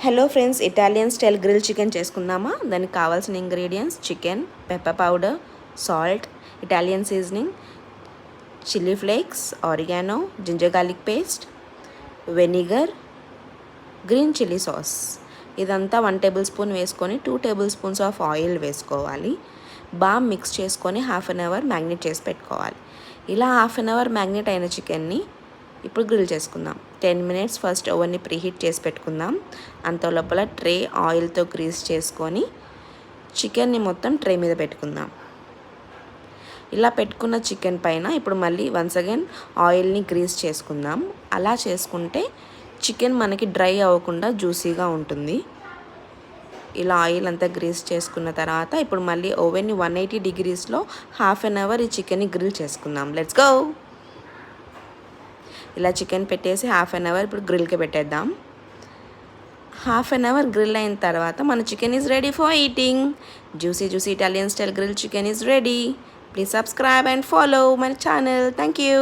Hello friends, Italian style grill chicken చేసుకుందామా? దానికి కావాల్సిన ingredients: chicken, pepper powder, salt, Italian seasoning, chilli flakes, oregano, ginger garlic paste, vinegar, green chilli sauce. ఇదంతా 1 table spoon వేసుకొని 2 table spoons of oil వేసుకోవాలి. బాగా mix చేసుకొని half an hour magnet చేసి పెట్టుకోవాలి. ఇలా హాఫ్ అన్ అవర్ మ్యాగ్నేట్ అయిన చికెన్ని ఇప్పుడు గ్రిల్ చేసుకుందాం. 10 మినిట్స్ ఫస్ట్ ఓవెన్ని ప్రీహీట్ చేసి పెట్టుకుందాం. అంత లోపల ట్రే ఆయిల్తో గ్రీస్ చేసుకొని చికెన్ని మొత్తం ట్రే మీద పెట్టుకుందాం. ఇలా పెట్టుకున్న చికెన్ పైన ఇప్పుడు మళ్ళీ వన్స్ అగైన్ ఆయిల్ని గ్రీస్ చేసుకుందాం. అలా చేసుకుంటే చికెన్ మనకి డ్రై అవ్వకుండా జ్యూసీగా ఉంటుంది. ఇలా ఆయిల్ అంతా గ్రీస్ చేసుకున్న తర్వాత ఇప్పుడు మళ్ళీ ఓవెన్ని 180 డిగ్రీస్లో హాఫ్ అన్ అవర్ ఈ చికెన్ని గ్రిల్ చేసుకుందాం. Let's go. ఇలా చికెన్ పెట్టేసి హాఫ్ అన్ అవర్ ఇప్పుడు గ్రిల్కి పెట్టేద్దాం. హాఫ్ అన్ అవర్ గ్రిల్ అయిన తర్వాత మన chicken is ready for eating. Juicy Italian style grill chicken is ready. Please subscribe and follow my channel. Thank you.